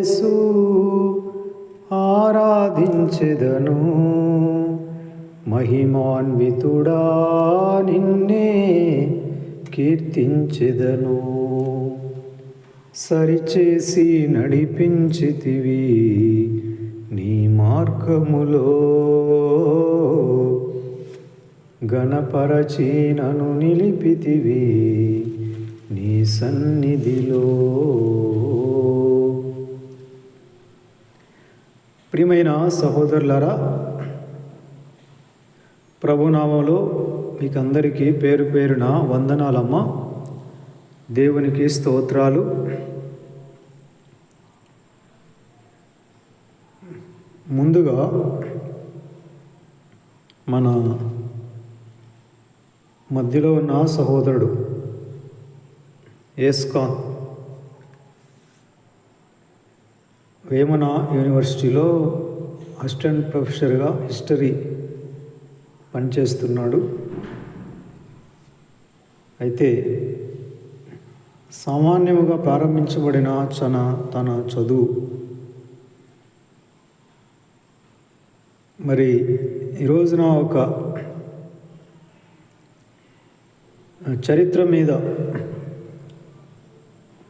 యేసు ఆరాధించెదను. మహిమాన్వితుడా నిన్నే కీర్తించెదను. సరిచేసి నడిపించితివి నీ మార్గములో, గణపరచి నన్ను నిలిపితివి నీ సన్నిధిలో. ప్రియమైన సహోదరులారా, ప్రభునామంలో మీకందరికీ పేరు పేరున వందనాలమ్మ. దేవునికి స్తోత్రాలు. ముందుగా మన మధ్యలో ఉన్న సహోదరుడు ఏస్కాన్ వేమన యూనివర్సిటీలో అసిస్టెంట్ ప్రొఫెసర్గా హిస్టరీ పనిచేస్తున్నాడు. అయితే సామాన్యముగా ప్రారంభించబడిన తన చదువు మరి ఈరోజున ఒక చరిత్ర మీద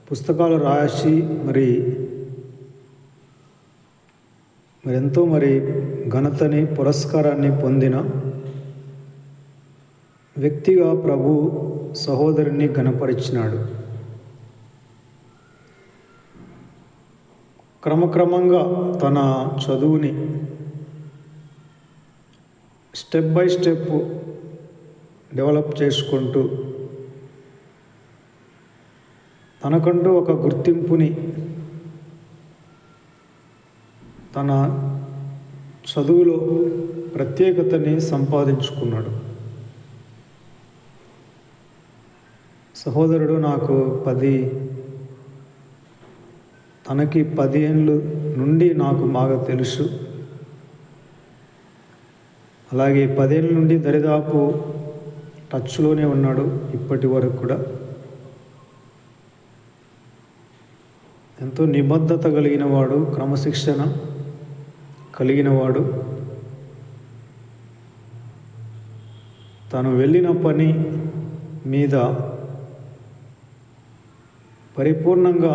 పుస్తకాలు రాసి మరి ఎంతో ఘనతని పురస్కారాన్ని పొందిన వ్యక్తిగా ప్రభు సహోదరుని ఘనపరిచినాడు. క్రమక్రమంగా తన చదువుని స్టెప్ బై స్టెప్ డెవలప్ చేసుకుంటూ తనకంటూ ఒక గుర్తింపుని తన చదువులో ప్రత్యేకతని సంపాదించుకున్నాడు. సహోదరుడు నాకు తనకి 10 ఏళ్ళ నుండి నాకు బాగా తెలుసు. అలాగే 10 ఏళ్ళ నుండి దరిదాపు టచ్లోనే ఉన్నాడు ఇప్పటి వరకు కూడా. ఎంతో నిబద్ధత కలిగిన వాడు, క్రమశిక్షణ కలిగిన వాడు. తను వెళ్ళిన పని మీద పరిపూర్ణంగా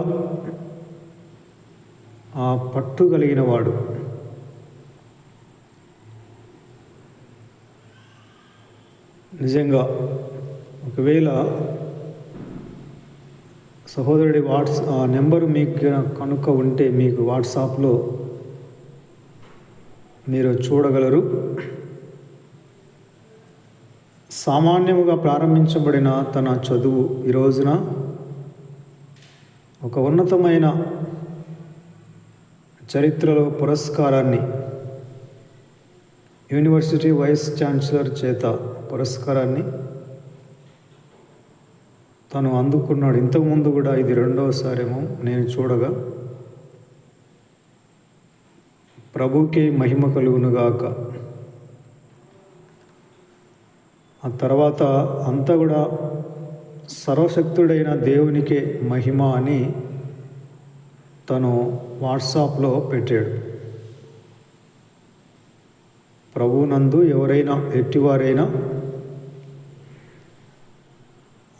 ఆ పట్టు కలిగిన వాడు. నిజంగా ఒకవేళ సహోదరుడి నెంబరు మీకు కనుక ఉంటే మీకు వాట్సాప్లో మీరు చూడగలరు. సామాన్యముగా ప్రారంభించబడిన తన చదువు ఈ రోజున ఒక ఉన్నతమైన చరిత్రలో పురస్కారాన్ని, యూనివర్సిటీ వైస్ ఛాన్సలర్ చేత పురస్కారాన్ని తను అందుకున్నాడు. ఇంతకుముందు కూడా ఇది 2వసారేమో నేను చూడగా. ప్రభుకే మహిమ కలుగునుగాక. ఆ తర్వాత అంతా కూడా సర్వశక్తుడైన దేవునికే మహిమ అని తను వాట్సాప్లో పెట్టాడు. ప్రభునందు ఎవరైనా ఎట్టివారైనా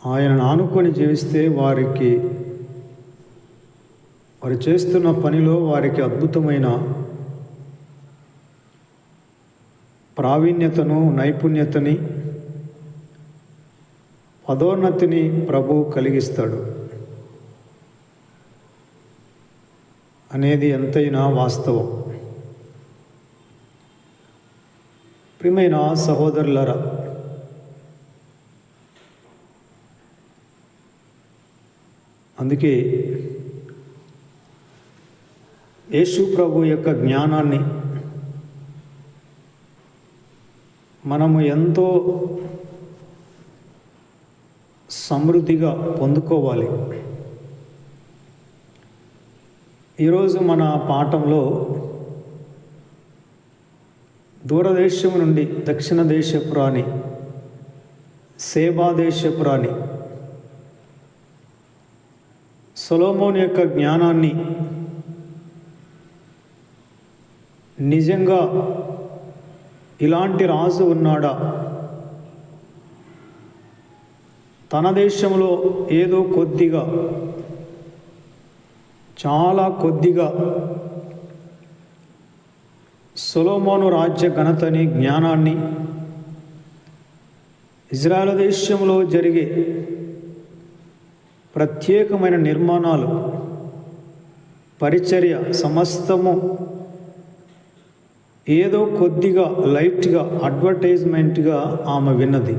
ఆయనను ఆనుకొని జీవిస్తే వారు చేస్తున్న పనిలో వారికి అద్భుతమైన ప్రావీణ్యతను, నైపుణ్యతని, పదోన్నతిని ప్రభు కలిగిస్తాడు అనేది ఎంతైనా వాస్తవం. ప్రియమైన సహోదరులారా, అందుకే యేసు ప్రభు యొక్క జ్ఞానాన్ని మనము ఎంతో సమృద్ధిగా పొందుకోవాలి. ఈరోజు మన పాఠంలో దూరదేశం నుండి దక్షిణ దేశపు రాణి, సేబా దేశపు రాణి సొలొమోను యొక్క జ్ఞానాన్ని నిజంగా ఇలాంటి రాజు ఉన్నాడా? తన దేశంలో ఏదో కొద్దిగా, చాలా కొద్దిగా సొలొమోను రాజ్య ఘనతని, జ్ఞానాన్ని, ఇజ్రాయెల్ దేశంలో జరిగే ప్రత్యేకమైన నిర్మాణాలు, పరిచర్య సమస్తము ఏదో కొద్దిగా లైట్గా అడ్వర్టైజ్మెంట్గా ఆమె విన్నది.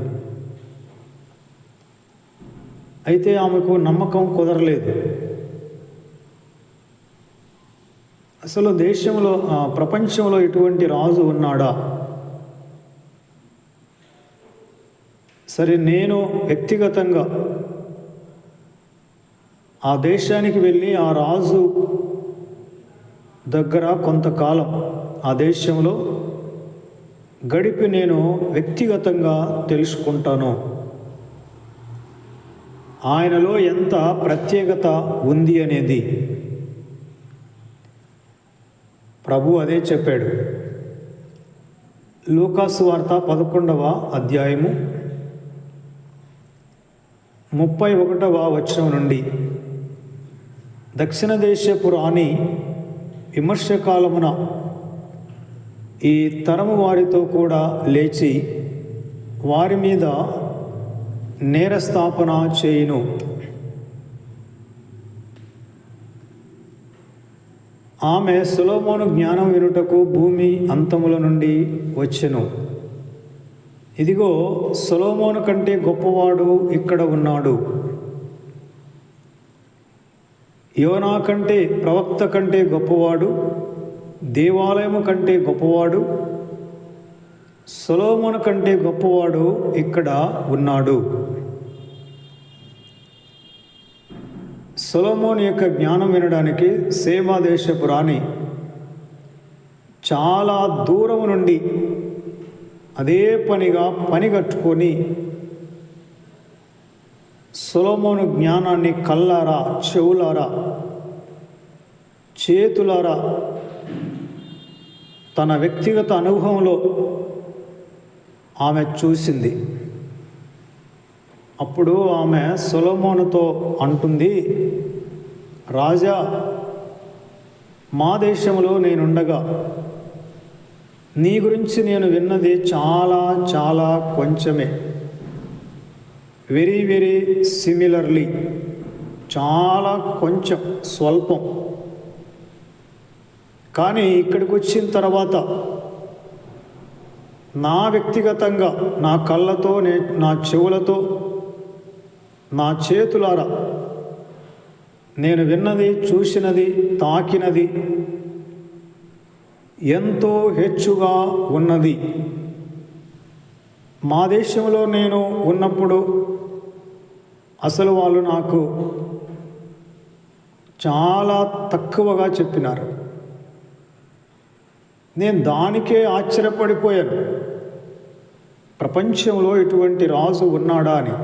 అయితే ఆమెకు నమ్మకం కుదరలేదు. అసలు దేశంలో, ప్రపంచంలో ఇటువంటి రాజు ఉన్నాడా? సరే, నేను వ్యక్తిగతంగా ఆ దేశానికి వెళ్ళి ఆ రాజు దగ్గర కొంతకాలం ఆ దేశంలో గడిపి నేను వ్యక్తిగతంగా తెలుసుకుంటాను ఆయనలో ఎంత ప్రత్యేకత ఉంది అనేది. ప్రభు అదే చెప్పాడు. లూకాసు వార్త 11వ అధ్యాయము 31వ వచనం నుండి, దక్షిణ దేశపు రాణి విమర్శకాలమున ఈ తరము వారితో కూడా లేచి వారి మీద నేరస్థాపన చేయును. ఆమె సొలొమోను జ్ఞానం వినుటకు భూమి అంతముల నుండి వచ్చెను. ఇదిగో, సొలొమోను కంటే గొప్పవాడు ఇక్కడ ఉన్నాడు. యోనా కంటే, ప్రవక్త కంటే గొప్పవాడు, దేవాలయము కంటే గొప్పవాడు, సొలొమోను కంటే గొప్పవాడు ఇక్కడ ఉన్నాడు. సొలొమోను యొక్క జ్ఞానం వినడానికి సేబా దేశపు రాణి చాలా దూరం నుండి అదే పనిగా పనిగట్టుకొని సొలొమోను జ్ఞానాన్ని కళ్ళారా, చెవులారా, చేతులారా తన వ్యక్తిగత అనుభవంలో ఆమె చూసింది. అప్పుడు ఆమె సొలొమోనుతో అంటుంది, రాజా, మా దేశంలో నేనుండగా నీ గురించి నేను విన్నది చాలా చాలా కొంచెమే, వెరీ వెరీ సిమిలర్లీ, చాలా కొంచెం, స్వల్పం. కానీ ఇక్కడికి వచ్చిన తర్వాత నా వ్యక్తిగతంగా నా కళ్ళతో, నా చెవులతో, నా చేతులారా నేను విన్నది, చూసినది, తాకినది ఎంతో హెచ్చుగా ఉన్నది. మా దేశంలో నేను ఉన్నప్పుడు అసలు వాళ్ళు నాకు చాలా తక్కువగా చెప్పినారు. నేను దానికే ఆశ్చర్యపడిపోయాను, ప్రపంచంలో ఇటువంటి రాజు ఉన్నాడా అని.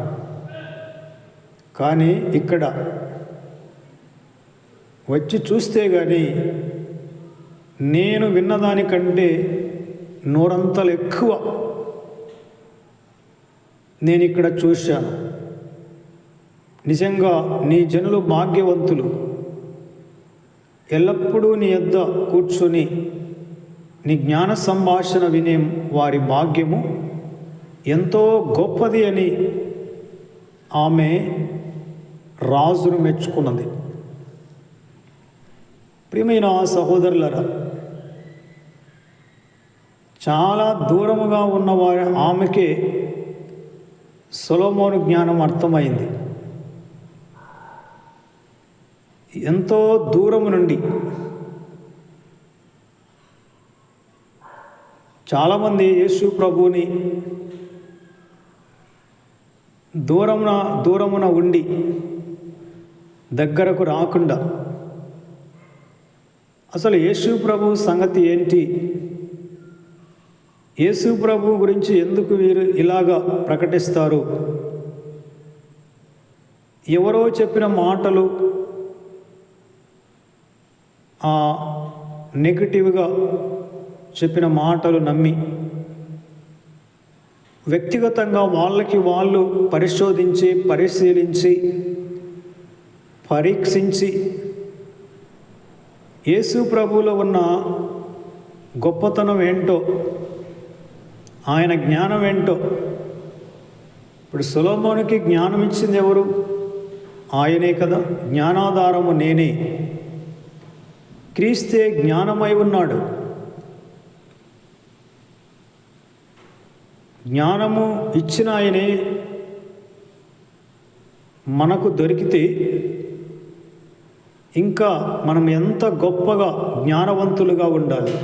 కానీ ఇక్కడ వచ్చి చూస్తే కానీ నేను విన్నదానికంటే నూరంతలు ఎక్కువ నేను ఇక్కడ చూశాను. నిజంగా నీ జనులు భాగ్యవంతులు. ఎల్లప్పుడూ నీ యొద్ద కూర్చొని నీ జ్ఞాన సంభాషణ వినే వారి భాగ్యము ఎంతో గొప్పది అని ఆమె రాజును మెచ్చుకున్నది. ప్రియమైన సహోదరులరా, చాలా దూరముగా ఉన్నవారు ఆమెకే సొలొమోను జ్ఞానం అర్థమైంది. ఎంతో దూరము నుండి చాలామంది యేసు ప్రభువుని దూరమున ఉండి దగ్గరకు రాకుండా, అసలు యేసు ప్రభు సంగతి ఏంటి, యేసు ప్రభు గురించి ఎందుకు వీరు ఇలాగా ప్రకటిస్తారు, ఎవరో చెప్పిన మాటలు నెగటివ్గా చెప్పిన మాటలు నమ్మి వ్యక్తిగతంగా వాళ్ళకి వాళ్ళు పరిశోధించి పరిశీలించి పరీక్షించి యేసు ప్రభువులో ఉన్న గొప్పతనం ఏంటో, ఆయన జ్ఞానం ఏంటో. ఇప్పుడు సొలొమోనుకి జ్ఞానం ఇచ్చింది ఎవరు? ఆయనే కదా. జ్ఞానాధారము నేనే. క్రీస్తే జ్ఞానమై ఉన్నాడు. జ్ఞానము ఇచ్చిన ఆయనే మనకు దొరికితే ఇంకా మనం ఎంత గొప్పగా జ్ఞానవంతులుగా ఉండాలి.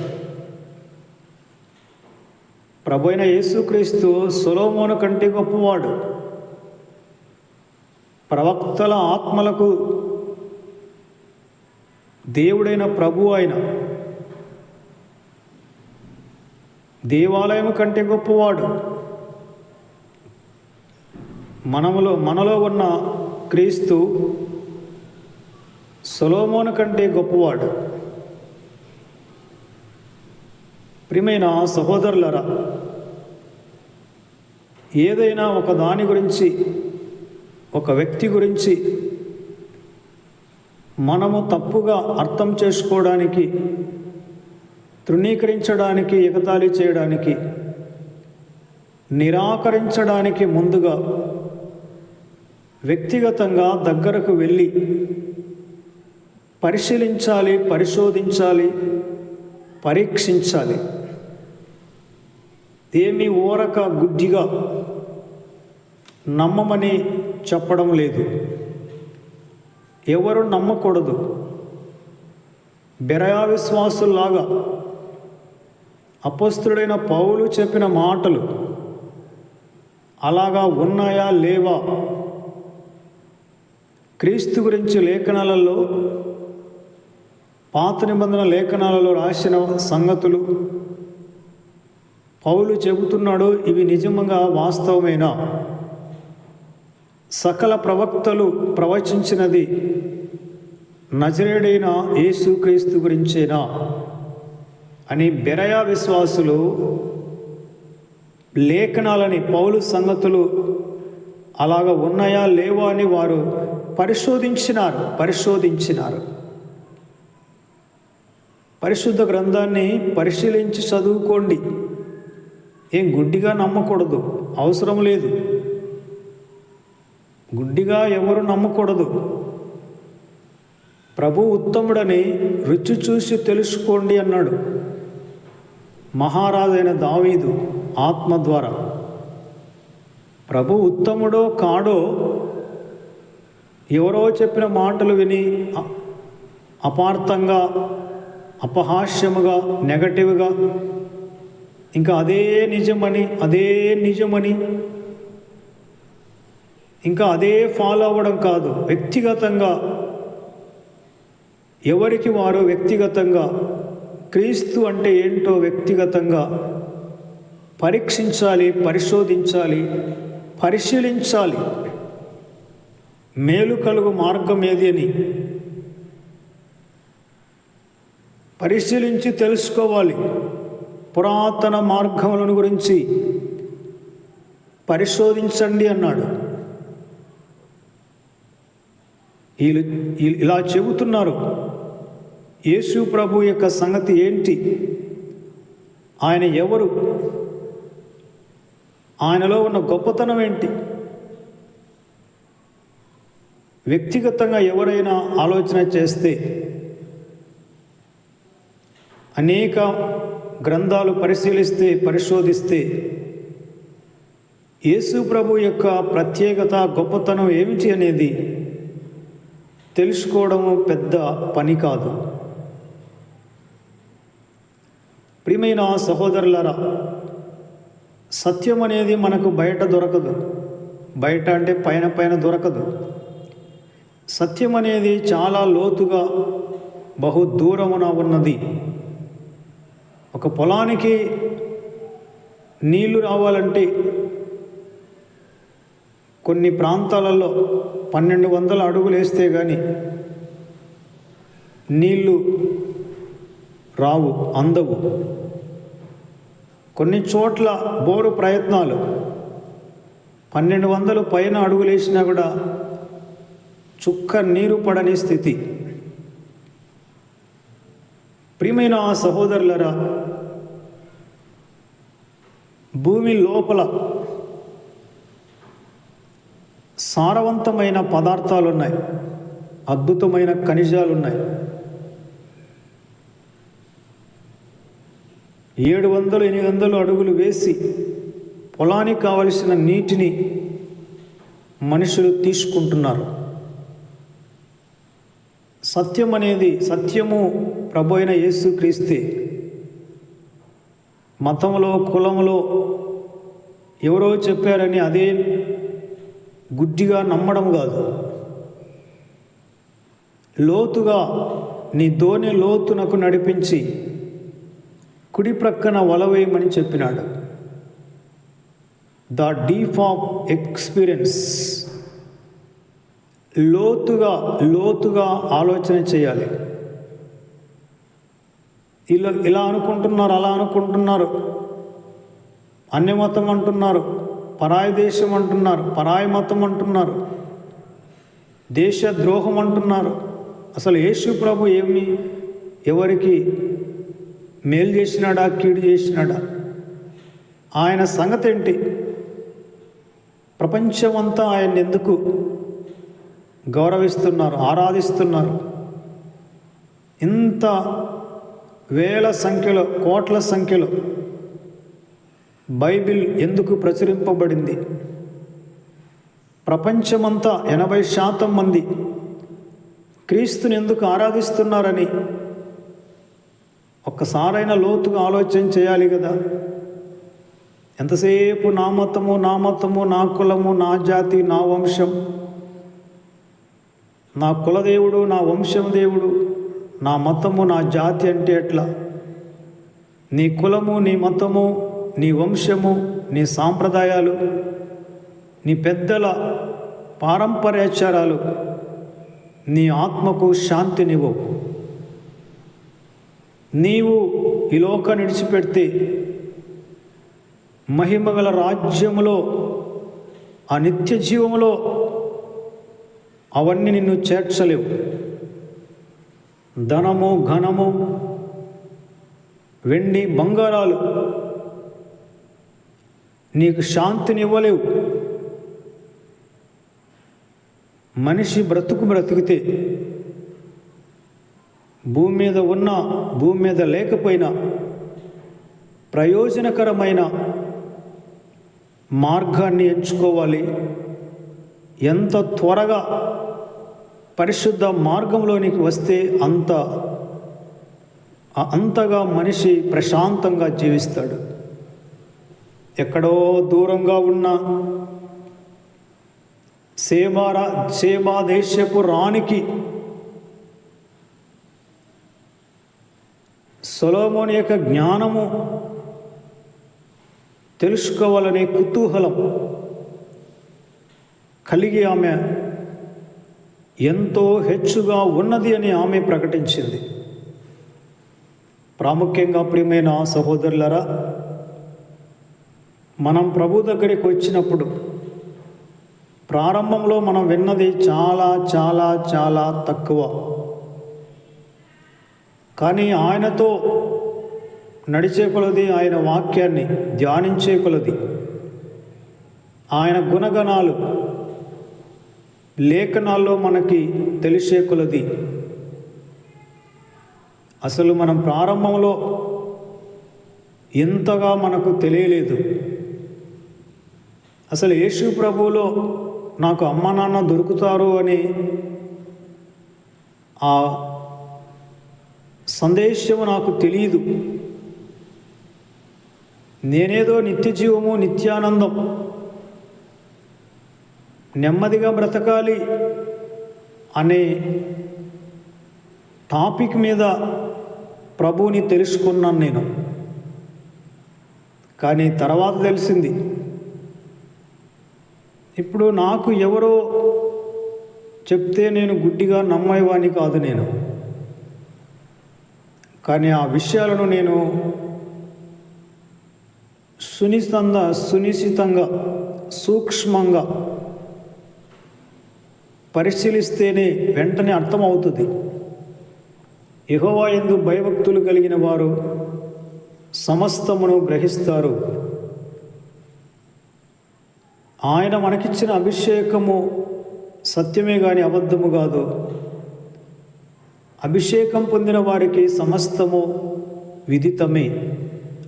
ప్రభు అయిన యేసుక్రీస్తు సొలొమోను కంటే గొప్పవాడు. ప్రవక్తల ఆత్మలకు దేవుడైన ప్రభు ఆయన. దేవాలయం కంటే గొప్పవాడు. మనలో ఉన్న క్రీస్తు సొలొమోను కంటే గొప్పవాడు. ప్రియమైన సహోదరులారా, ఏదైనా ఒక దాని గురించి, ఒక వ్యక్తి గురించి మనము తప్పుగా అర్థం చేసుకోవడానికి, తృణీకరించడానికి, ఎగతాళి చేయడానికి, నిరాకరించడానికి ముందుగా వ్యక్తిగతంగా దగ్గరకు వెళ్ళి పరిశీలించాలి, పరిశోధించాలి, పరీక్షించాలి. ఏమీ ఊరక గుడ్డిగా నమ్మమని చెప్పడం లేదు. ఎవరు నమ్మకూడదు. బెరయా విశ్వాసుల్లాగా అపొస్తలుడైన పౌలు చెప్పిన మాటలు అలాగా ఉన్నాయా లేవా? క్రీస్తు గురించి లేఖనాలలో, పాత నిబంధన లేఖనాలలో రాసిన సంగతులు పౌలు చెబుతున్నాడు, ఇవి నిజంగా వాస్తవమేనా? సకల ప్రవక్తలు ప్రవచించినది నజరేయుడైన యేసుక్రీస్తు గురించేనా అని బెరయా విశ్వాసులు లేఖనాలని, పౌలు సంగతులు అలాగ ఉన్నాయా లేవా అని వారు పరిశోధించినారు. పరిశుద్ధ గ్రంథాన్ని పరిశీలించి చదువుకోండి. ఏం గుడ్డిగా నమ్మకూడదు, అవసరం లేదు. గుడ్డిగా ఎవరు నమ్మకూడదు. ప్రభు ఉత్తముడని రుచి చూసి తెలుసుకోండి అన్నాడు మహారాజైన దావీదు ఆత్మ ద్వారా. ప్రభు ఉత్తముడో కాడో ఎవరో చెప్పిన మాటలు విని అపార్థంగా, అపహాస్యముగా, నెగటివ్గా, ఇంకా అదే నిజమని ఇంకా అదే ఫాలో అవ్వడం కాదు. వ్యక్తిగతంగా ఎవరికి వారు వ్యక్తిగతంగా క్రీస్తు అంటే ఏంటో వ్యక్తిగతంగా పరీక్షించాలి, పరిశోధించాలి, పరిశీలించాలి. మేలు కలుగు మార్గం ఏది అని పరిశీలించి తెలుసుకోవాలి. పురాతన మార్గములను గురించి పరిశోధించండి అన్నాడు. ఇలా చెబుతున్నారు. యేసు ప్రభు యొక్క సంగతి ఏంటి? ఆయన ఎవరు? ఆయనలో ఉన్న గొప్పతనం ఏంటి? వ్యక్తిగతంగా ఎవరైనా ఆలోచన చేస్తే, అనేక గ్రంథాలు పరిశీలిస్తే, పరిశోధిస్తే యేసు ప్రభు యొక్క ప్రత్యేకత, గొప్పతనం ఏమిటి అనేది తెలుసుకోవడము పెద్ద పని కాదు. ప్రియమైన సహోదరులారా, సత్యం అనేది మనకు బయట దొరకదు. బయట అంటే పైన దొరకదు. సత్యం అనేది చాలా లోతుగా, బహు దూరమున ఉన్నది. ఒక పొలానికి నీళ్లు రావాలంటే కొన్ని ప్రాంతాలలో 1200 అడుగులు వేస్తే కానీ నీళ్లు రావు, అందవు. కొన్ని చోట్ల బోరు ప్రయత్నాలు 1200 పైన అడుగులేసినా కూడా చుక్క నీరు పడని స్థితి. ప్రియమైన సహోదరులరా, భూమి లోపల సారవంతమైన పదార్థాలు ఉన్నాయి, అద్భుతమైన ఖనిజాలు ఉన్నాయి. 700-800 అడుగులు వేసి పొలానికి కావలసిన నీటిని మనుషులు తీసుకుంటున్నారు. సత్యము ప్రభు అయిన యేసుక్రీస్తే. మతంలో కులంలో ఎవరో చెప్పారని అదే గుడ్డిగా నమ్మడం కాదు. లోతుగా నీ దోణి లోతునకు నడిపించి కుడి ప్రక్కన వలవేయమని చెప్పినాడు. The deep of experience. లోతుగా ఆలోచన చేయాలి. ఇలా అనుకుంటున్నారు, అలా అనుకుంటున్నారు, అన్యమతం అంటున్నారు, పరాయి దేశం అంటున్నారు, పరాయి మతం అంటున్నారు, దేశద్రోహం అంటున్నారు. అసలు యేసు ప్రభు ఎవరికి మేలు చేసినాడా, కీడు చేసినాడా? ఆయన సంగతి ఏంటి? ప్రపంచమంతా ఆయన ఎందుకు గౌరవిస్తున్నారు, ఆరాధిస్తున్నారు? ఇంత వేల సంఖ్యలో, కోట్ల సంఖ్యలో బైబిల్ ఎందుకు ప్రచురింపబడింది? ప్రపంచమంతా 80% మంది క్రీస్తుని ఎందుకు ఆరాధిస్తున్నారని ఒక్కసారైనా లోతుగా ఆలోచన చేయాలి కదా. ఎంతసేపు నా మతము, నా కులము, నా జాతి, నా వంశం, నా కులదేవుడు, నా వంశం దేవుడు, నా మతము, నా జాతి అంటే ఎట్లా? నీ కులము, నీ మతము, నీ వంశము, నీ సాంప్రదాయాలు, నీ పెద్దల పారంపర్యాచారాలు నీ ఆత్మకు శాంతినివ్వవు. నీవు ఈ లోకాన్ని విడిచిపెడితే మహిమగల రాజ్యములో, ఆ నిత్య జీవములో అవన్నీ నిన్ను చేర్చలేవు. ధనము, ఘనము, వెండి, బంగారాలు నీకు శాంతినివ్వలేవు. మనిషి బ్రతికితే భూమి మీద ఉన్నా, భూమి మీద లేకపోయినా ప్రయోజనకరమైన మార్గాన్ని ఎంచుకోవాలి. ఎంత త్వరగా పరిశుద్ధ మార్గంలోనికి వస్తే అంతగా మనిషి ప్రశాంతంగా జీవిస్తాడు. ఎక్కడో దూరంగా ఉన్న సేబా దేశపు రాణికి సొలొమోను యొక్క జ్ఞానము తెలుసుకోవాలనే కుతూహలం కలిగి ఆమె ఎంతో హెచ్చుగా ఉన్నది అని ఆమె ప్రకటించింది. ప్రాముఖ్యంగా ప్రియమైన సహోదరులరా, మనం ప్రభు దగ్గరికి వచ్చినప్పుడు ప్రారంభంలో మనం విన్నది చాలా చాలా చాలా తక్కువ. కానీ ఆయనతో నడిచే కొలది, ఆయన వాక్యాన్ని ధ్యానించే కొలది, ఆయన గుణగణాలు లేఖనాల్లో మనకి తెలిసే కొలది, అసలు మనం ప్రారంభంలో ఎంతగా మనకు తెలియలేదు. అసలు యేసు ప్రభువులో నాకు అమ్మ నాన్న దొరుకుతారు అని ఆ సందేశము నాకు తెలియదు. నేనేదో నిత్య జీవము, నిత్యానందం, నెమ్మదిగా బ్రతకాలి అనే టాపిక్ మీద ప్రభువుని తెలుసుకున్నాను నేను. కానీ తర్వాత తెలిసింది, ఇప్పుడు నాకు ఎవరో చెప్తే నేను గుడ్డిగా నమ్మేవాడిని కాదు నేను. కానీ ఆ విషయాలను నేను సునిశితంగా సూక్ష్మంగా పరిశీలిస్తేనే వెంటనే అర్థమవుతుంది. యెహోవా యందు భయభక్తులు కలిగిన వారు సమస్తమును గ్రహిస్తారు. ఆయన మనకిచ్చిన అభిషేకము సత్యమే కానీ అబద్ధము కాదు. అభిషేకం పొందిన వారికి సమస్తము విదితమే,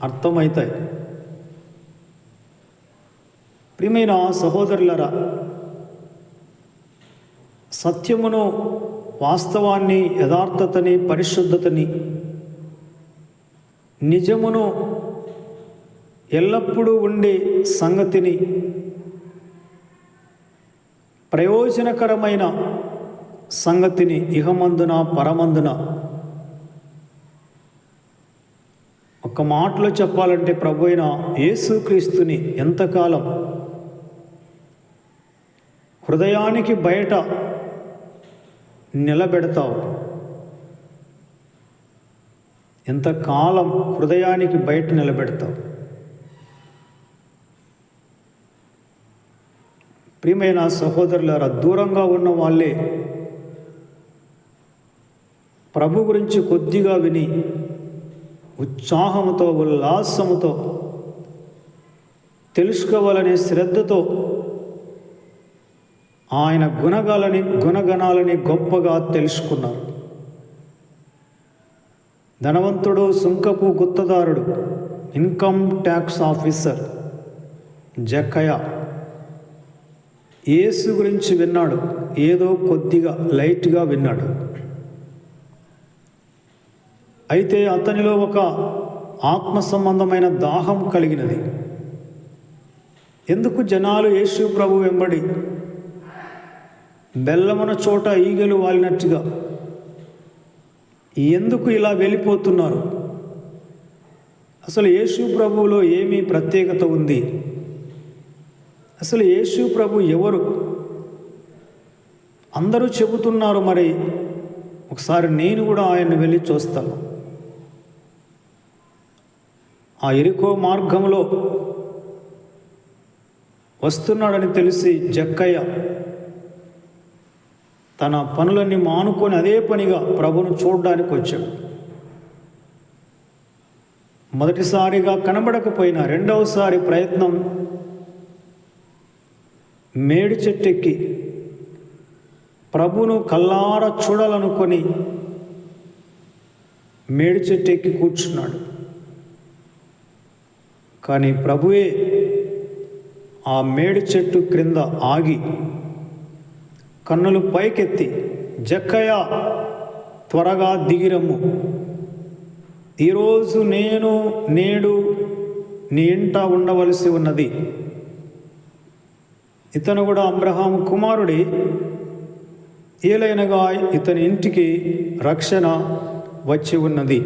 అర్థమవుతాయి. ప్రియమైన సహోదరులరా, సత్యమును, వాస్తవాన్ని, యథార్థతని, పరిశుద్ధతని, నిజమును, ఎల్లప్పుడూ ఉండే సంగతిని, ప్రయోజనకరమైన సంగతిని ఇహమందున పరమందున, ఒక మాటలో చెప్పాలంటే ప్రభు అయిన యేసుక్రీస్తుని ఎంతకాలం హృదయానికి బయట నిలబెడతావు? ఎంతకాలం హృదయానికి బయట నిలబెడతావు? ప్రియమైన సహోదరులారా, దూరంగా ఉన్న వాళ్ళే ప్రభు గురించి కొద్దిగా విని ఉత్సాహముతో, ఉల్లాసముతో, తెలుసుకోవాలనే శ్రద్ధతో ఆయన గుణగణాలని గొప్పగా తెలుసుకున్నారు. ధనవంతుడు, సుంకపు గుత్తదారుడు, ఇన్కమ్ ట్యాక్స్ ఆఫీసర్ జక్కయ్య యేసు గురించి విన్నాడు. ఏదో కొద్దిగా లైట్గా విన్నాడు. అయితే అతనిలో ఒక ఆత్మ సంబంధమైన దాహం కలిగినది. ఎందుకు జనాలు యేసు ప్రభు వెంబడి బెల్లమున చోట ఈగలు వాలినట్టుగా ఎందుకు ఇలా వెళ్ళిపోతున్నారు? అసలు యేసు ప్రభువులో ఏమీ ప్రత్యేకత ఉంది? అసలు యేసు ప్రభు ఎవరు? అందరూ చెబుతున్నారు, మరి ఒకసారి నేను కూడా ఆయన్ని వెళ్ళి చూస్తాను. ఆ యెరికో మార్గంలో వస్తున్నాడని తెలిసి జక్కయ్య తన పనులన్నీ మానుకొని అదే పనిగా ప్రభును చూడడానికి వచ్చాడు. మొదటిసారిగా కనబడకపోయినా రెండవసారి ప్రయత్నం మేడి చెట్టెక్కి ప్రభును కల్లార చూడాలనుకొని మేడి చెట్టెక్కి కూర్చున్నాడు. కానీ ప్రభువే ఆ మేడి చెట్టు క్రింద ఆగి కన్నులు పైకెత్తి, జక్కయ్య త్వరగా దిగిరమ్ము, ఈరోజు నేడు నీ ఇంట ఉండవలసి ఉన్నది. ఇతను కూడా అబ్రహాము కుమారుడే, ఏలైనగా ఇతని ఇంటికి రక్షణ వచ్చి ఉన్నది.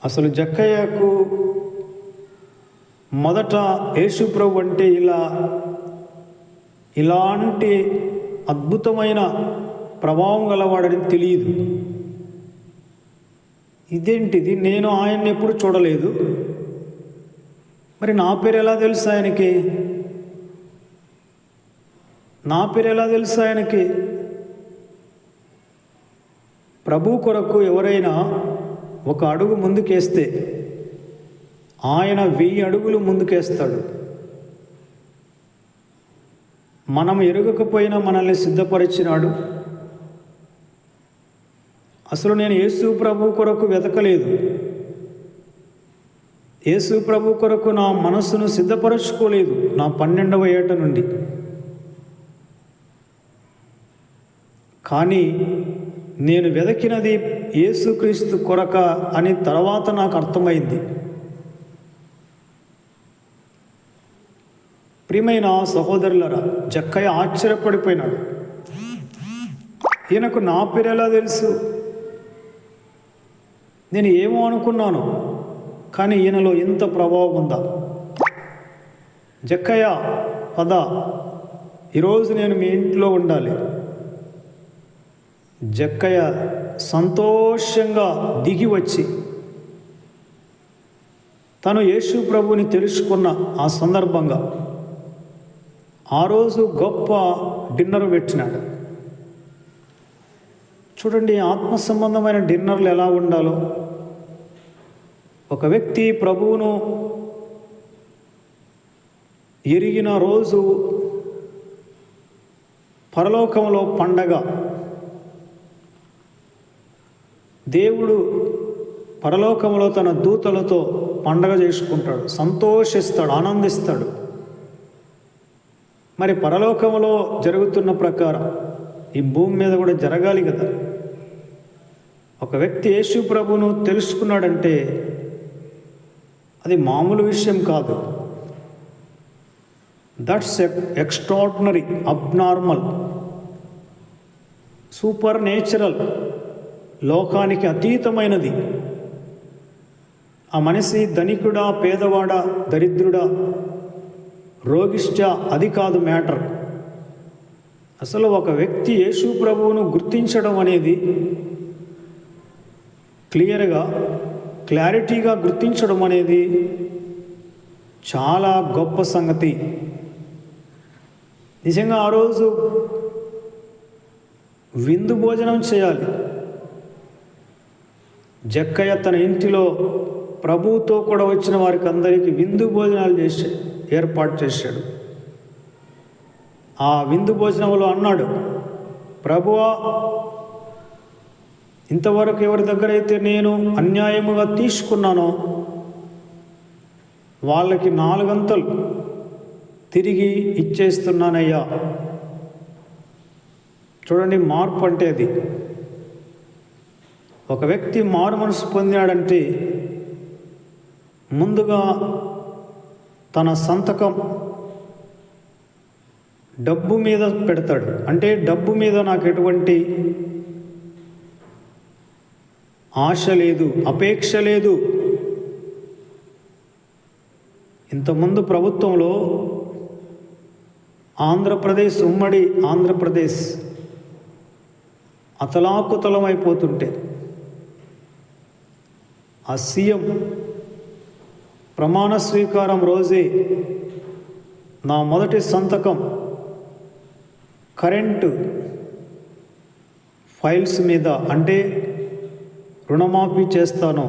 అసలు జక్కయ్యకు మొదట యేసు ప్రభు అంటే ఇలాంటి అద్భుతమైన ప్రభావం గలవాడని తెలియదు. ఇదేంటిది, నేను ఆయన్ని ఎప్పుడు చూడలేదు, మరి నా పేరు ఎలా తెలుసు ఆయనకి? నా పేరు ఎలా తెలుసు ఆయనకి? ప్రభు కొరకు ఎవరైనా ఒక అడుగు ముందుకేస్తే ఆయన 1000 అడుగులు ముందుకేస్తాడు. మనం ఎరగకపోయినా మనల్ని సిద్ధపరిచినాడు. అసలు నేను యేసు ప్రభు కొరకు వెతకలేదు. యేసు ప్రభు కొరకు నా మనస్సును సిద్ధపరచుకోలేదు నా 12వ ఏట నుండి. కానీ నేను వెతికినది యేసుక్రీస్తు కొరక అని తర్వాత నాకు అర్థమైంది. ప్రియమైన సహోదరులరా, జక్కయ్య ఆశ్చర్యపడిపోయినాడు. ఈయనకు నా పేరు ఎలా తెలుసు? నేను ఏమో అనుకున్నాను, కానీ ఈయనలో ఇంత ప్రభావం ఉందా? జక్కయ్య పద, ఈరోజు నేను మీ ఇంట్లో ఉండాలి. జక్కయ్య సంతోషంగా దిగి వచ్చి తను యేసు ప్రభుని తెలుసుకున్న ఆ సందర్భంగా ఆ రోజు గొప్ప డిన్నర్ పెట్టినాడు. చూడండి, ఆత్మ సంబంధమైన డిన్నర్లు ఎలా ఉండాలో. ఒక వ్యక్తి ప్రభువును ఎరిగిన రోజు పరలోకంలో పండగ. దేవుడు పరలోకంలో తన దూతలతో పండగ చేసుకుంటాడు, సంతోషిస్తాడు, ఆనందిస్తాడు. మరి పరలోకంలో జరుగుతున్న ప్రకారం ఈ భూమి మీద కూడా జరగాలి కదా. ఒక వ్యక్తి యేసు ప్రభువును తెలుసుకున్నాడంటే అది మామూలు విషయం కాదు. That's extraordinary, abnormal, super natural, లోకానికి అతీతమైనది. ఆ మనిషి ధనికుడా, పేదవాడా, దరిద్రుడా, రోగిష్ట, అది కాదు మ్యాటర్. అసలు ఒక వ్యక్తి యేసు ప్రభువును గుర్తించడం అనేది క్లారిటీగా గుర్తించడం అనేది చాలా గొప్ప సంగతి. నిజంగా ఆ రోజు విందు భోజనం చేయాలి. జక్కయ్య తన ఇంటిలో ప్రభువుతో కూడా వచ్చిన వారికి అందరికీ విందు భోజనాలు ఏర్పాటు చేశాడు. ఆ విందు భోజనంలో అన్నాడు, ప్రభువా, ఇంతవరకు ఎవరి దగ్గర అయితే నేను అన్యాయముగా తీసుకున్నానో వాళ్ళకి 4 అంతలు తిరిగి ఇచ్చేస్తున్నానయ్యా. చూడండి, మార్పు అంటే అది. ఒక వ్యక్తి మారు మనసు పొందాడంటే ముందుగా తన సంతకం డబ్బు మీద పెడతాడు. అంటే డబ్బు మీద నాకు ఎటువంటి ఆశ లేదు, అపేక్ష లేదు. ఇంతకుముందు ప్రభుత్వంలో ఉమ్మడి ఆంధ్రప్రదేశ్ అతలాకుతలం అయిపోతుంటే ఆ సీఎం ప్రమాణ స్వీకారం రోజే నా మొదటి సంతకం కరెంటు ఫైల్స్ మీద, అంటే రుణమాఫీ చేస్తాను,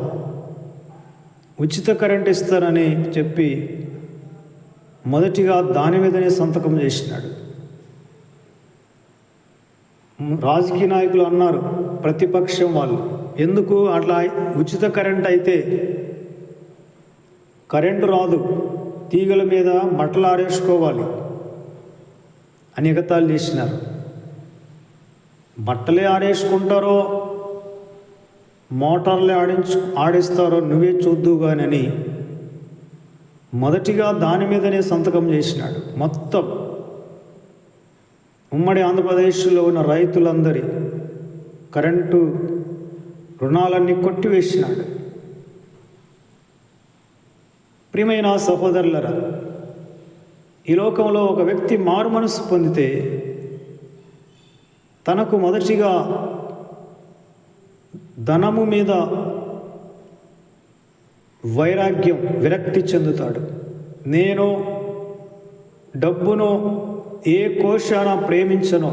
ఉచిత కరెంట్ ఇస్తానని చెప్పి మొదటిగా దాని మీదనే సంతకం చేసినాడు. రాజకీయ నాయకులు అన్నారు, ప్రతిపక్షం వాళ్ళు, ఎందుకు అట్లా ఉచిత కరెంట్ అయితే కరెంటు రాదు, తీగల మీద బట్టలు ఆరేసుకోవాలి అని ఎగతాళి చేసినారు. బట్టలే ఆరేసుకుంటారో మోటార్లే ఆడిస్తారో నువ్వే చూద్దుగానని మొదటిగా దాని మీదనే సంతకం చేసినాడు. మొత్తం ఉమ్మడి ఆంధ్రప్రదేశ్లో ఉన్న రైతులందరి కరెంటు రుణాలన్నీ కొట్టివేసినాడు. ప్రియమైన సహోదరులరా, ఈ లోకంలో ఒక వ్యక్తి మారు మనసు పొందితే తనకు మొదటిగా ధనము మీద వైరాగ్యం, విరక్తి చెందుతాడు. నేను డబ్బును ఏ కోశాన ప్రేమించనో,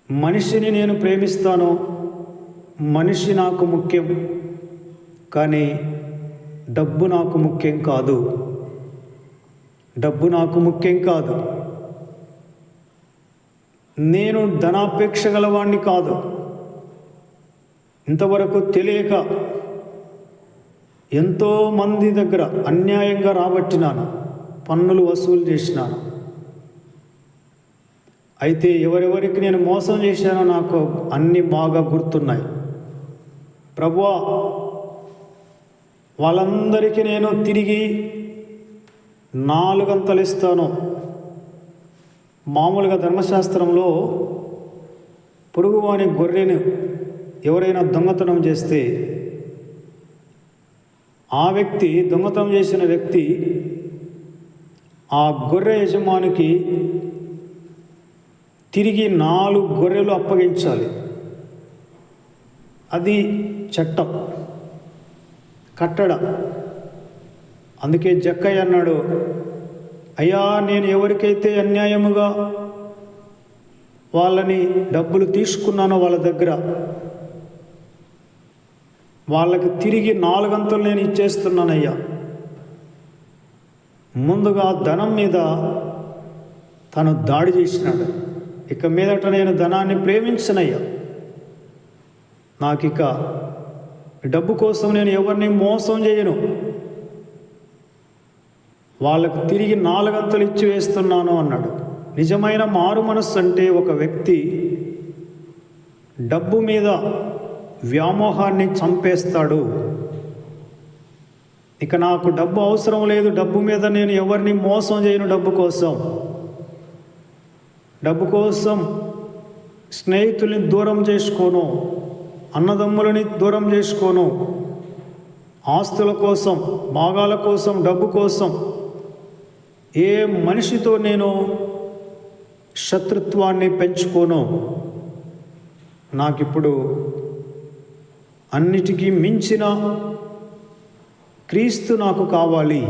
మనిషిని నేను ప్రేమిస్తానో, మనిషి నాకు ముఖ్యం, కానీ డబ్బు నాకు ముఖ్యం కాదు. డబ్బు నాకు ముఖ్యం కాదు. నేను ధనాపేక్ష గలవాణ్ణి కాదు. ఇంతవరకు తెలియక ఎంతోమంది దగ్గర అన్యాయంగా రాబట్టినాను, పన్నులు వసూలు చేసినాను. అయితే ఎవరెవరికి నేను మోసం చేశానో నాకు అన్నీ బాగా గుర్తున్నాయి. ప్రభువా, వాళ్ళందరికీ నేను తిరిగి 4 అంతలు ఇస్తాను. మామూలుగా ధర్మశాస్త్రంలో పొరుగువాని గొర్రెను ఎవరైనా దొంగతనం చేస్తే ఆ వ్యక్తి, దొంగతనం చేసిన వ్యక్తి ఆ గొర్రె యజమానికి తిరిగి 4 గొర్రెలు అప్పగించాలి. అది చట్టం. కట్టడ. అందుకే జక్కయ్య అన్నాడు, అయ్యా, నేను ఎవరికైతే అన్యాయముగా వాళ్ళని డబ్బులు తీసుకున్నానో వాళ్ళ దగ్గర, వాళ్ళకి తిరిగి 4 గంటలు నేను ఇచ్చేస్తున్నానయ్యా. ముందుగా ధనం మీద తను దాడి చేసినాడు. ఇక మీదట నేను ధనాన్ని ప్రేమించనయ్యా. నాకిక డబ్బు కోసం నేను ఎవరిని మోసం చేయను. వాళ్ళకు తిరిగి 4 గంటలు ఇచ్చి వేస్తున్నాను అన్నాడు. నిజమైన మారు మనస్సు అంటే ఒక వ్యక్తి డబ్బు మీద వ్యామోహాన్ని చంపేస్తాడు. ఇక నాకు డబ్బు అవసరం లేదు, డబ్బు మీద నేను ఎవరిని మోసం చేయను. డబ్బు కోసం స్నేహితుల్ని దూరం చేసుకోను, అన్నదమ్ములని దూరం చేసుకోను. ఆస్తుల కోసం, భాగాల కోసం, డబ్బు కోసం ఏ మనిషితో నేను శత్రుత్వాన్ని పెంచుకోను. నాకిప్పుడు అన్నిటికీ మించిన క్రీస్తు నాకు కావాలి.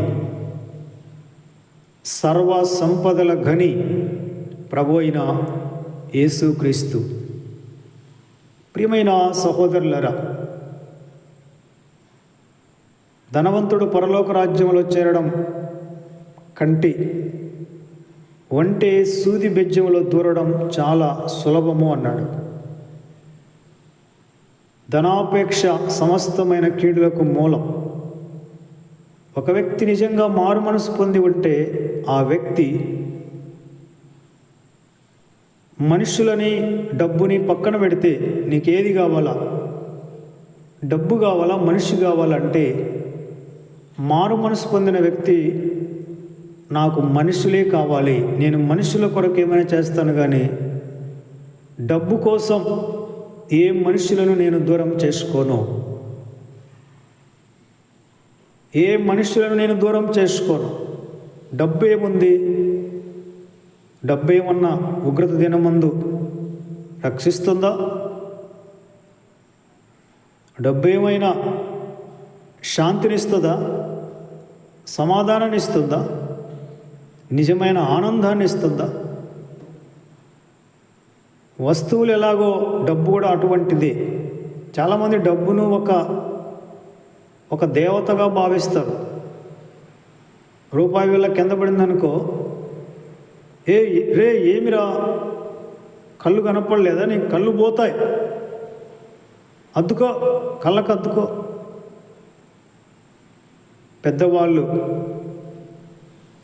సర్వ సంపదల ఘని ప్రభు అయిన యేసుక్రీస్తు. ప్రియమైన సహోదరులరా, ధనవంతుడు పరలోక రాజ్యంలో చేరడం కంటే ఒంటె సూది బెజ్జంలో దూరడం చాలా సులభము అన్నాడు. ధనాపేక్ష సమస్తమైన కీడులకు మూలం. ఒక వ్యక్తి నిజంగా మారు మనసు పొంది ఉంటే ఆ వ్యక్తి మనుషులని, డబ్బుని పక్కన పెడితే నీకేది కావాలా, డబ్బు కావాలా, మనిషి కావాలంటే మారు మనసు పొందిన వ్యక్తి నాకు మనుషులే కావాలి, నేను మనుషుల కొరకు ఏమైనా చేస్తాను, కానీ డబ్బు కోసం ఏ మనుషులను నేను దూరం చేసుకోను. ఏ మనుషులను నేను దూరం చేసుకోను. డబ్బు ఏముంది? డబ్బు ఏమన్నా ఉగ్రత దినమందు రక్షిస్తుందా? డబ్బు ఏమైనా శాంతినిస్తుందా? సమాధానాన్ని ఇస్తుందా? నిజమైన ఆనందాన్ని ఇస్తుందా? వస్తువులు ఎలాగో డబ్బు కూడా అటువంటిదే. చాలామంది డబ్బును ఒక దేవతగా భావిస్తారు. రూపాయి వేళ కింద పడిందనుకో, ఏమిరా కళ్ళు కనపడలేదా, నీ కళ్ళు పోతాయి, అద్దుకో, కళ్ళకు అద్దుకో. పెద్దవాళ్ళు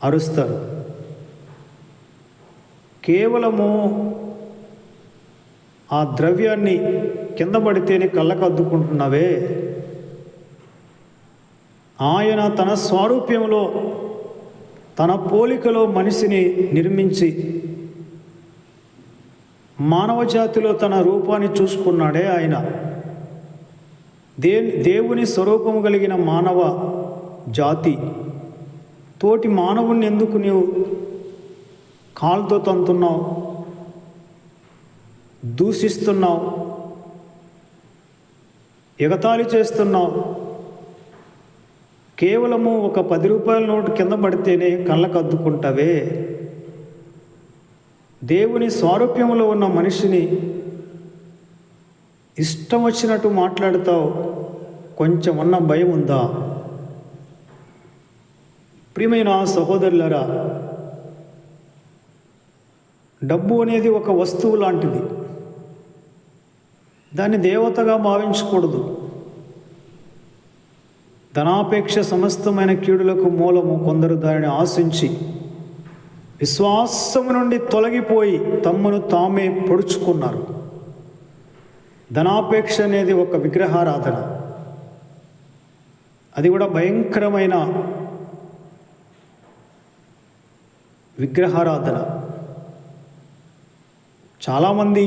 అరుస్తారు. కేవలము ఆ ద్రవ్యాన్ని కింద పడితేనే కళ్ళకు అద్దుకుంటున్నావే. ఆయన తన స్వారూప్యంలో, తన పోలికలో మనిషిని నిర్మించి మానవ జాతిలో తన రూపాన్ని చూసుకున్నాడే ఆయన. దేవుని స్వరూపము కలిగిన మానవ జాతి తోటి మానవుణ్ణి ఎందుకు నీవు కాలుతో తంతున్నావు, దూషిస్తున్నావు, ఎగతాళి చేస్తున్నావు? కేవలము ఒక 10 రూపాయల నోటు కింద పడితేనే కళ్ళకు అద్దుకుంటావే. దేవుని స్వారూప్యంలో ఉన్న మనిషిని ఇష్టం వచ్చినట్టు మాట్లాడుతావు. కొంచెం అన్న భయం ఉందా? ప్రియమైన సహోదరులారా, డబ్బు అనేది ఒక వస్తువు లాంటిది. దాన్ని దేవతగా భావించకూడదు. ధనాపేక్ష సమస్తమైన కీడులకు మూలము. కొందరు దానిని ఆశించి విశ్వాసము నుండి తొలగిపోయి తమ్మును తామే పొడుచుకున్నారు. ధనాపేక్ష అనేది ఒక విగ్రహారాధన. అది కూడా భయంకరమైన విగ్రహారాధన. చాలామంది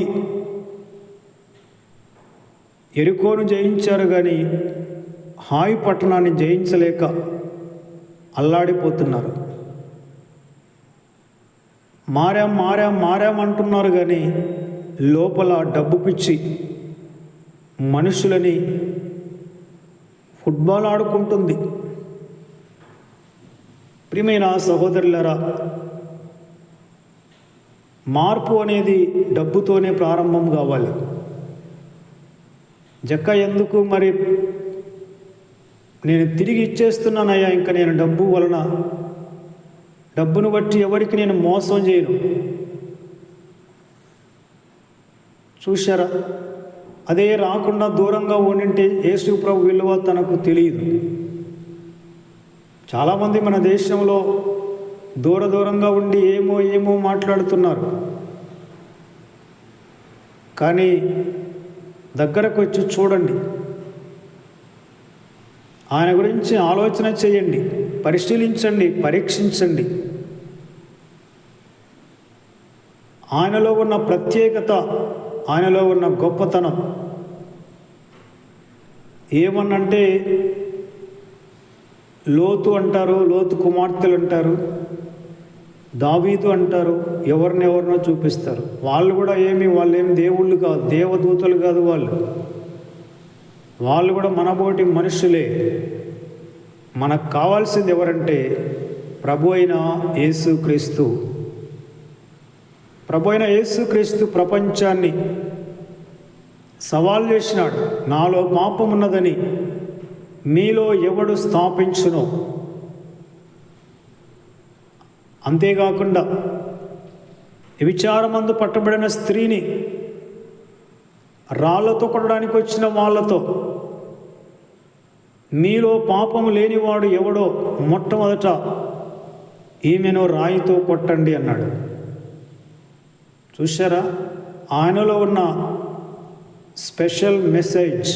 ఎరుకోను జయించారు, కానీ హాయి పట్టణాన్ని జయించలేక అల్లాడిపోతున్నారు. మారాం అంటున్నారు, కానీ లోపల డబ్బు పిచ్చి మనుషులని ఫుట్బాల్ ఆడుకుంటుంది. ప్రియమైన సహోదరులారా, మార్పు అనేది డబ్బుతోనే ప్రారంభం కావాలి. జక్క ఎందుకు మరి నేను తిరిగి ఇచ్చేస్తున్నానయ్యా, ఇంకా నేను డబ్బును బట్టి ఎవరికి నేను మోసం చేయను. చూశారా, అదే రాకుండా దూరంగా ఉండింటే యేసు ప్రభు విలువ తనకు తెలియదు. చాలామంది మన దేశంలో దూరంగా ఉండి ఏమో మాట్లాడుతున్నారు. కానీ దగ్గరకు వచ్చి చూడండి, ఆయన గురించి ఆలోచన చేయండి, పరిశీలించండి, పరీక్షించండి. ఆయనలో ఉన్న ప్రత్యేకత, ఆయనలో ఉన్న గొప్పతనం ఏమన్నంటే, లోతు అంటారు, లోతు కుమార్తెలు అంటారు, దావీదు అంటారు, ఎవరినెవరినో చూపిస్తారు. వాళ్ళు కూడా వాళ్ళేమి దేవుళ్ళు కాదు, దేవదూతలు కాదు. వాళ్ళు కూడా మనబోటి మనుషులే. మనకు కావాల్సింది ఎవరంటే ప్రభు అయిన యేసుక్రీస్తు. ప్రభు అయిన యేసుక్రీస్తు ప్రపంచాన్ని సవాల్ చేసినాడు. నాలో పాపమున్నదని మీలో ఎవడు స్థాపించునో. అంతేకాకుండా వ్యభిచారమందు పట్టబడిన స్త్రీని రాళ్లతో కొట్టడానికి వచ్చిన వాళ్ళతో, మీలో పాపము లేనివాడు ఎవడో మొట్టమొదట ఈమెను రాయితో కొట్టండి అన్నాడు. చూశారా, ఆయనలో ఉన్న స్పెషల్ మెసేజ్,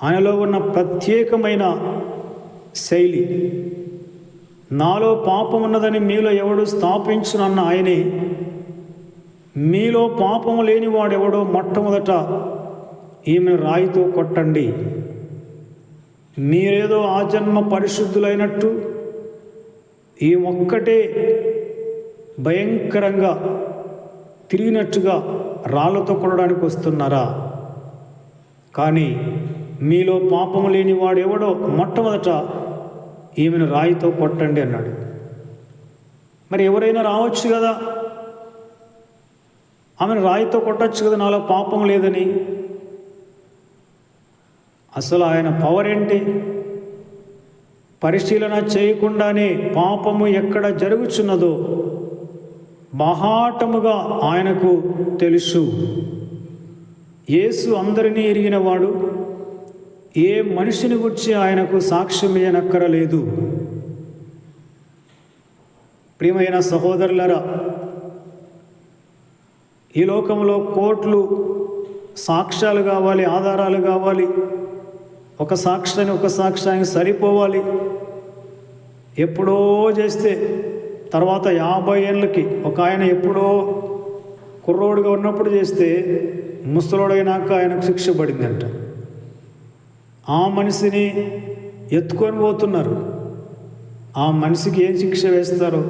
ఆయనలో ఉన్న ప్రత్యేకమైన శైలి. నాలో పాపం ఉన్నదని మీలో ఎవడు స్థాపించునన్న ఆయనే, మీలో పాపము లేనివాడెవడో మొట్టమొదట ఈమెను రాయితో కొట్టండి. మీరేదో ఆజన్మ పరిశుద్ధులైనట్టు ఈ ఒక్కటే భయంకరంగా తిరిగినట్టుగా రాళ్లతో కొట్టడానికి వస్తున్నారా? కానీ మీలో పాపము లేనివాడు ఎవడో మొట్టమొదట ఈమెను రాయితో కొట్టండి అన్నాడు. మరి ఎవరైనా రావచ్చు కదా, ఆమెను రాయితో కొట్టచ్చు కదా, నాలో పాపం లేదని. అసలు ఆయన పవర్ ఏంటి? పరిశీలన చేయకుండానే పాపము ఎక్కడ జరుగుచున్నదో బాహాటముగా ఆయనకు తెలుసు. యేసు అందరినీ ఎరిగినవాడు, ఏ మనిషిని గురించి ఆయనకు సాక్ష్యం ఇయ్యనక్కరలేదు. ప్రియమైన సహోదరులారా, ఈ లోకంలో కోట్లు సాక్ష్యాలు కావాలి, ఆధారాలు కావాలి. ఒక సాక్ష్యానికి సరిపోవాలి. ఎప్పుడో చేస్తే తర్వాత 50 ఏళ్ళకి, ఒక ఆయన ఎప్పుడో కుర్రోడుగా ఉన్నప్పుడు చేస్తే ముసలోడైనాక ఆయనకు శిక్ష పడిందంట. ఆ మనిషిని ఎత్తుకొని పోతున్నారు. ఆ మనిషికి ఏం శిక్ష వేస్తారో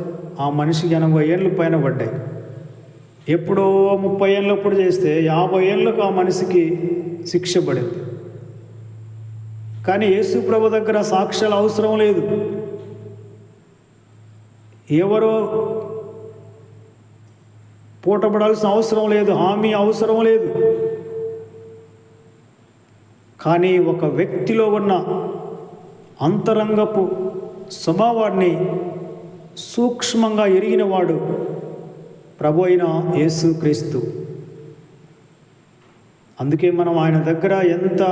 ఆ మనిషికి 80 ఏళ్ళు పైన పడ్డాయి. ఎప్పుడో 30 ఏళ్ళప్పుడు చేస్తే 50 ఏళ్ళకు ఆ మనిషికి శిక్ష పడింది. కానీ యేసు ప్రభు దగ్గర సాక్ష్యాలు అవసరం లేదు. ఎవరో పూటపడాల్సిన అవసరం లేదు, హామీ అవసరం లేదు. కానీ ఒక వ్యక్తిలో ఉన్న అంతరంగపు స్వభావాన్ని సూక్ష్మంగా ఎరిగినవాడు ప్రభు అయిన యేసుక్రీస్తు. అందుకే మనం ఆయన దగ్గర ఎంత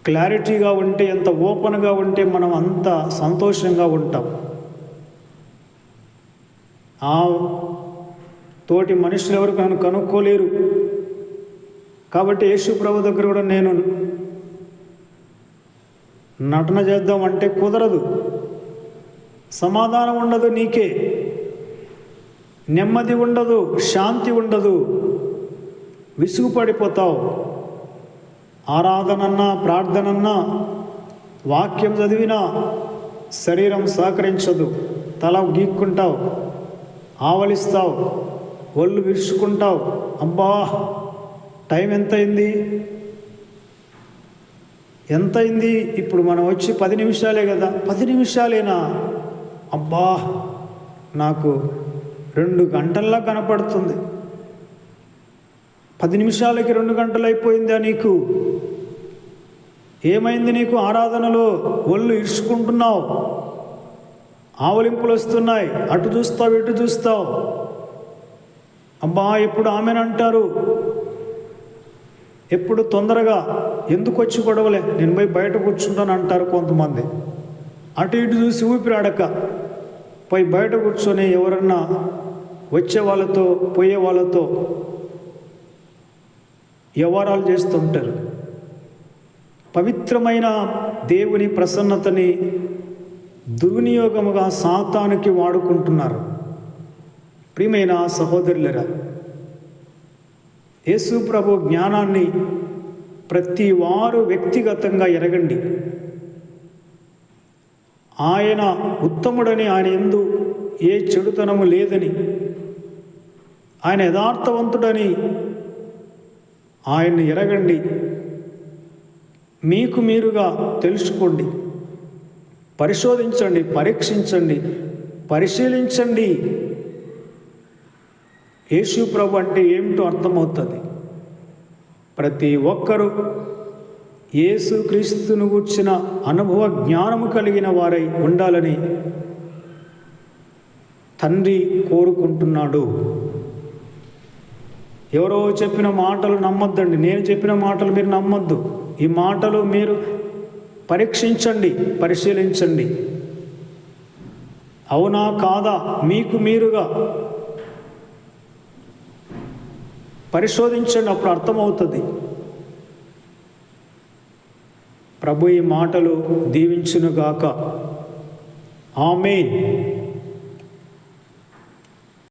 క్లారిటీగా ఉంటే, ఎంత ఓపెన్గా ఉంటే మనం అంత సంతోషంగా ఉంటాం. ఆ తోటి మనుషులు ఎవరు కనుక్కోలేరు. కాబట్టి యేసు ప్రభు దగ్గర కూడా నేను నటన చేద్దాం అంటే కుదరదు. సమాధానం ఉండదు, నీకే నెమ్మది ఉండదు, శాంతి ఉండదు, విసుగుపడిపోతావు. ఆరాధనన్నా, ప్రార్థనన్నా, వాక్యం చదివినా శరీరం సహకరించదు. తల గీక్కుంటావు, ఆవలిస్తావు, ఒళ్ళు విరుచుకుంటావు. అబ్బా టైం ఎంత అయింది, ఎంతైంది ఇప్పుడు మనం వచ్చి 10 నిమిషాలే కదా, 10 నిమిషాలేనా? అబ్బా, నాకు 2 గంటల్లా కనపడుతుంది. 10 నిమిషాలకి 2 గంటలు అయిపోయిందా నీకు? ఏమైంది నీకు? ఆరాధనలో ఒళ్ళు ఇరుచుకుంటున్నావు, ఆవలింపులు వస్తున్నాయి, అటు చూస్తావు ఇటు చూస్తావు. అబ్బా, ఎప్పుడు ఆమెనంటారు, ఎప్పుడు తొందరగా ఎందుకు వచ్చి గొడవలే, నేను పోయి బయట కూర్చుంటాను అంటారు కొంతమంది. అటు ఇటు చూసి ఊపిరాడక పోయి బయట కూర్చొని ఎవరన్నా వచ్చే వాళ్ళతో పోయే వాళ్ళతో వ్యవహారాలు చేస్తుంటారు. పవిత్రమైన దేవుని ప్రసన్నతని దుర్వినియోగముగా సాతానుకి వాడుకుంటున్నారు. ప్రియమైన సహోదరులరా, యేసు ప్రభు జ్ఞానాన్ని ప్రతి వారు వ్యక్తిగతంగా ఎరగండి. ఆయన ఉత్తముడని, ఆయన యందు ఏ చెడుతనము లేదని, ఆయన యథార్థవంతుడని ఆయన్ని ఎరగండి. మీకు మీరుగా తెలుసుకోండి, పరిశోధించండి, పరీక్షించండి, పరిశీలించండి. యేసు ప్రభు అంటే ఏమిటో అర్థమవుతుంది. ప్రతి ఒక్కరూ యేసు క్రీస్తును గూర్చిన అనుభవ జ్ఞానము కలిగిన వారై ఉండాలని తండ్రి కోరుకుంటున్నాడు. ఎవరో చెప్పిన మాటలు నమ్మొద్దండి. నేను చెప్పిన మాటలు మీరు నమ్మొద్దు. ఈ మాటలు మీరు పరీక్షించండి, పరిశీలించండి. అవునా కాదా మీకు మీరుగా పరిశోధించండి, అప్పుడు అర్థమవుతుంది. ప్రభు ఈ మాటలు దీవించునుగాక. ఆమేన్.